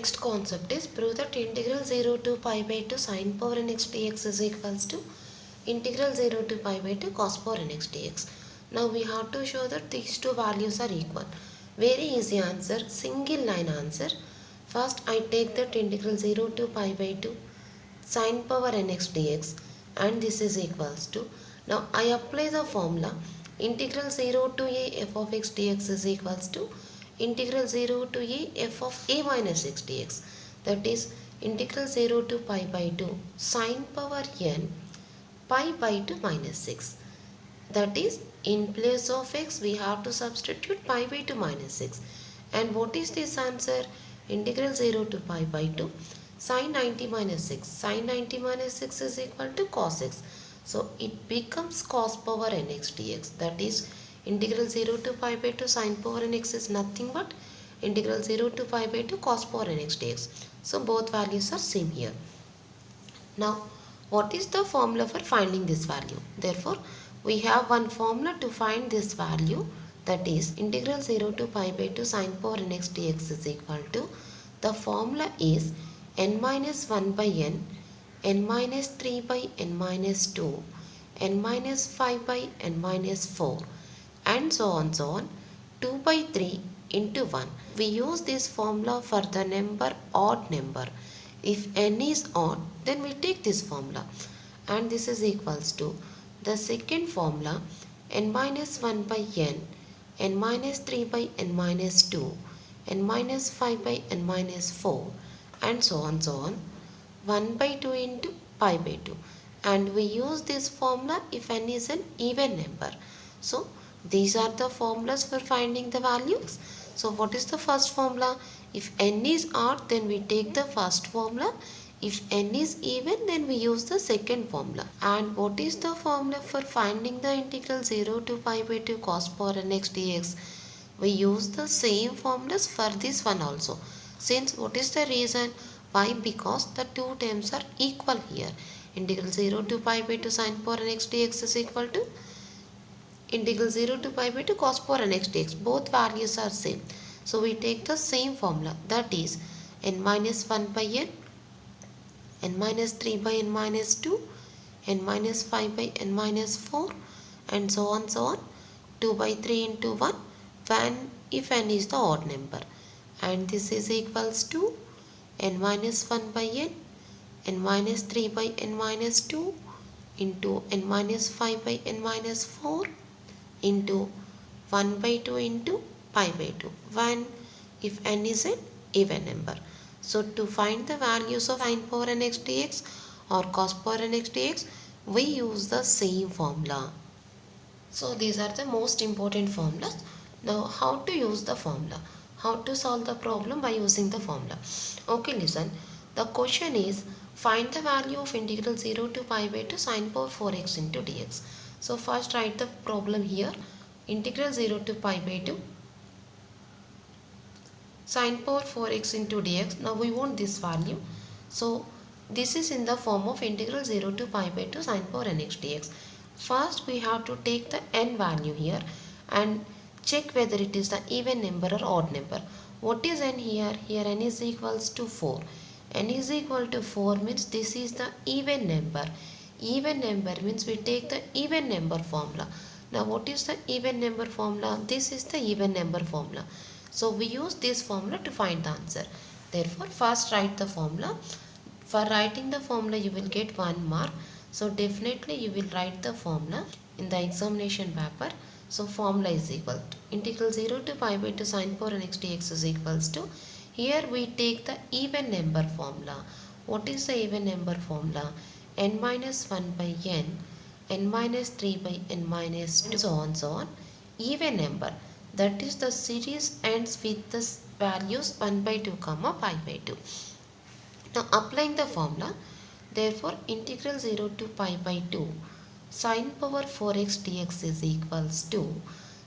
next concept is prove that integral 0 to pi by 2 sin power nx dx is equals to integral 0 to pi by 2 cos power nx dx. Now we have to show that these two values are equal. Very easy answer, single line answer. First I take that integral 0 to pi by 2 sin power nx dx and this is equals to, now I apply the formula integral 0 to a f of x dx is equals to integral 0 to a f of a minus x dx, that is integral 0 to pi by 2 sin power n pi by 2 minus 6, that is in place of x we have to substitute pi by 2 minus 6. And what is this answer? Integral 0 to pi by 2 sin 90 minus 6. Sin 90 minus 6 is equal to cos x. So it becomes cos power nx dx, that is integral 0 to pi by 2 sin power nx is nothing but integral 0 to pi by 2 cos power nx dx. So both values are same here. Now what is the formula for finding this value? Therefore we have one formula to find this value, that is integral 0 to pi by 2 sin power nx dx is equal to, the formula is n minus 1 by n minus 3 by n minus 2, n minus 5 by n minus 4 and so on 2 by 3 into 1. We use this formula for the number odd number. If n is odd, then we take this formula, and this is equals to the second formula n minus 1 by n minus 3 by n minus 2, n minus 5 by n minus 4 and so on 1 by 2 into pi by 2, and we use this formula if n is an even number. So these are the formulas for finding the values. So what is the first formula? If n is odd, then we take the first formula. If n is even, then we use the second formula. And what is the formula for finding the integral 0 to pi by 2 cos power nx dx? We use the same formulas for this one also. Since what is the reason? Why? Because the two terms are equal here. Integral 0 to pi by 2 sin power nx dx is equal to integral 0 to pi by 2 cos power nx dx. Both values are same. So we take the same formula, that is n minus 1 by n minus 3 by n minus 2, n minus 5 by n minus 4 and so on 2 by 3 into 1 when if n is the odd number, and this is equals to n minus 1 by n minus 3 by n minus 2 into n minus 5 by n minus 4 into 1 by 2 into pi by 2 when if n is an even number. So to find the values of sin power nx dx or cos power nx dx, we use the same formula. So these are the most important formulas. Now how to use the formula? How to solve the problem by using the formula? Okay, listen. The question is find the value of integral 0 to pi by 2 sin power 4x into dx. So first write the problem here. Integral 0 to pi by 2 sin power 4x into dx. Now we want this value. So this is in the form of integral 0 to pi by 2 sin power nx dx. First we have to take the n value here and check whether it is the even number or odd number. What is n here? Here n is equals to 4. N is equal to 4 means this is the even number. Even number means we take the even number formula. Now what is the even number formula? This is the even number formula. So we use this formula to find the answer. Therefore first write the formula. For writing the formula you will get 1 mark. So definitely you will write the formula in the examination paper. So formula is equal to integral 0 to pi by 2 sin power nx dx is equals to, here we take the even number formula. What is the even number formula? N minus 1 by n minus 3 by n minus 2, so on. Even number, that is the series ends with the values 1 by 2 comma pi by 2. Now applying the formula, therefore integral 0 to pi by 2 sin power 4x dx is equals to,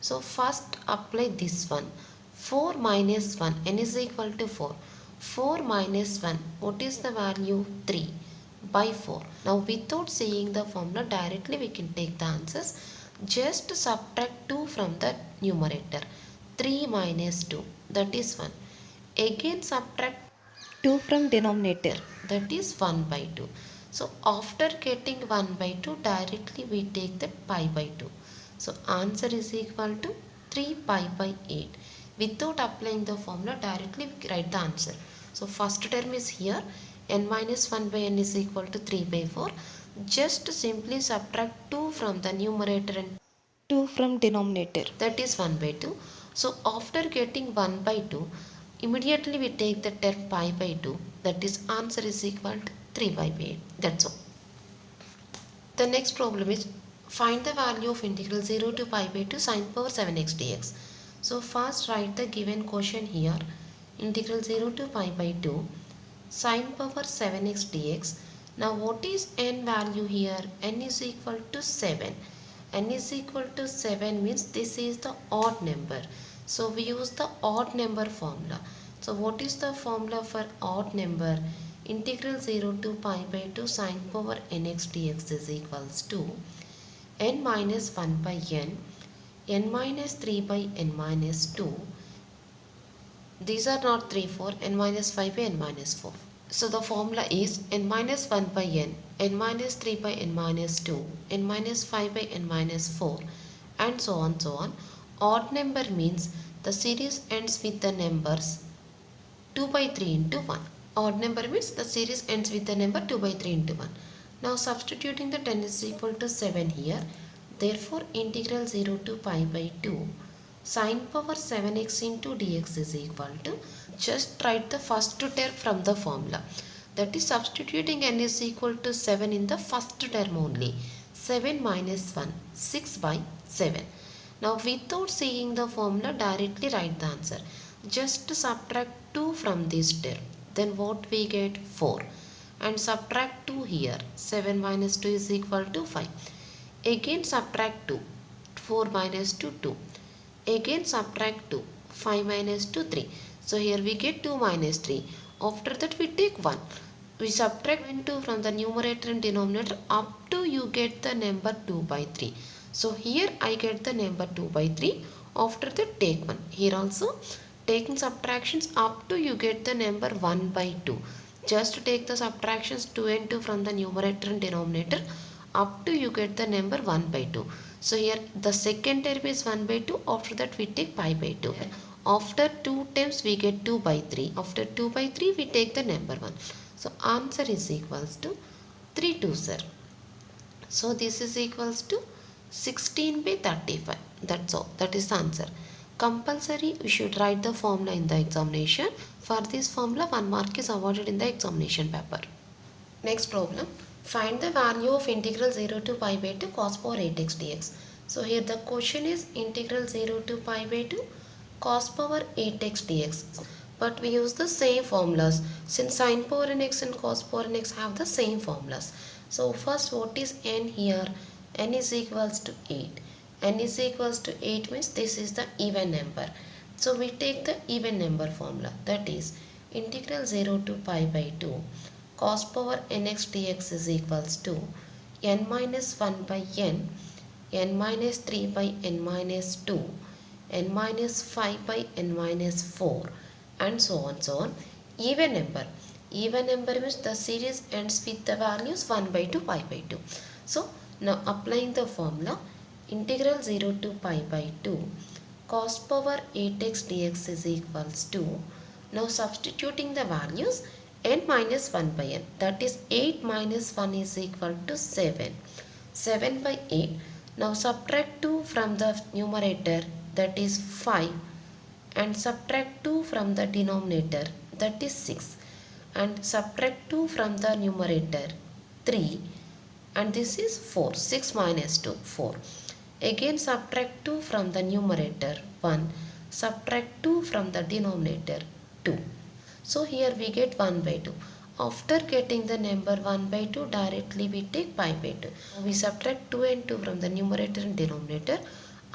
so first apply this one, 4 minus 1, n is equal to 4. 4 minus 1, what is the value? 3 by 4. Now without seeing the formula, directly we can take the answers. Just subtract 2 from the numerator. 3 minus 2, that is 1. Again subtract 2 from denominator. That is 1 by 2. So after getting 1 by 2, directly we take that pi by 2. So answer is equal to 3 pi by 8. Without applying the formula, directly we write the answer. So first term is here, n minus 1 by n is equal to 3 by 4. Just simply subtract 2 from the numerator and 2 from denominator. that is 1 by 2. So after getting 1 by 2, immediately we take the term pi by 2. That is answer is equal to 3 by 8. That's all. The next problem is find the value of integral 0 to pi by 2 sine power 7x dx. So first write the given quotient here. Integral 0 to pi by 2 sine power 7x dx. Now what is n value here? N is equal to 7. N is equal to 7 means this is the odd number. So we use the odd number formula. So what is the formula for odd number? Integral 0 to pi by 2 sine power nx dx is equals to n minus 1 by n minus 3 by n minus 2. These are not 3, 4, n minus 5 by n minus 4. So the formula is n minus 1 by n minus 3 by n minus 2, n minus 5 by n minus 4, and so on so on. Odd number means the series ends with the numbers 2 by 3 into 1. Odd number means the series ends with the number 2 by 3 into 1. Now substituting the 10 is equal to 7 here. Therefore integral 0 to pi by 2 sine power 7x into dx is equal to, just write the first term from the formula. That is substituting n is equal to 7 in the first term only. 7 minus 1, 6 by 7. Now without seeing the formula, directly write the answer. Just subtract 2 from this term. Then what we get? 4. And subtract 2 here. 7 minus 2 is equal to 5. Again subtract 2. 4 minus 2, 2. Again subtract 2. 5 minus 2, 3. So here we get 2 minus 3. After that we take 1. We subtract 2 from the numerator and denominator up to you get the number 2 by 3. So here I get the number 2 by 3. After that take 1. Here also taking subtractions up to you get the number 1 by 2. Just take the subtractions 2 and 2 from the numerator and denominator up to you get the number 1 by 2. So here the second term is 1 by 2. After that we take pi by 2. After 2 terms we get 2 by 3. After 2 by 3 we take the number 1. So answer is equals to 3 2 sir. So this is equals to 16 by 35. That's all. That is the answer. Compulsory we should write the formula in the examination. For this formula 1 mark is awarded in the examination paper. Next problem. Find the value of integral 0 to pi by 2 cos power 8x dx. So here the question is integral 0 to pi by 2 cos power 8x dx. But we use the same formulas since sin power nx and cos power nx have the same formulas. So first what is n here? N is equals to 8. N is equals to 8 means this is the even number. So we take the even number formula, that is integral 0 to pi by 2 cos power nx dx is equals to n minus 1 by n minus 3 by n minus 2, n minus 5 by n minus 4, and so on so on. Even number. Even number means the series ends with the values 1 by 2, pi by 2. So now applying the formula, integral 0 to pi by 2 cos power 8x dx is equals to, now substituting the values, n minus 1 by n, that is 8 minus 1 is equal to 7. 7 by 8. Now subtract 2 from the numerator, that is 5, and subtract 2 from the denominator, that is 6, and subtract 2 from the numerator, 3, and this is 4. 6 minus 2, 4. Again subtract 2 from the numerator, 1, subtract 2 from the denominator, 2. So here we get 1 by 2. After getting the number 1 by 2, directly we take pi by 2. We subtract 2 and 2 from the numerator and denominator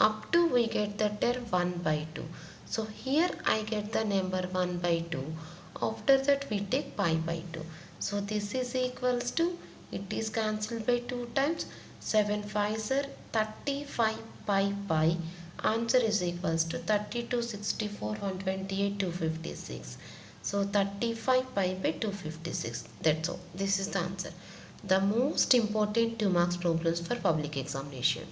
up to we get the term 1 by 2. So here I get the number 1 by 2. After that we take pi by 2. So this is equals to, it is cancelled by 2 times. 7 5s are 35 pi. Answer is equals to 32, 64, 128, 256. So 35 pi by 256. That's all. This is the answer. The most important 2 marks problems for public examination.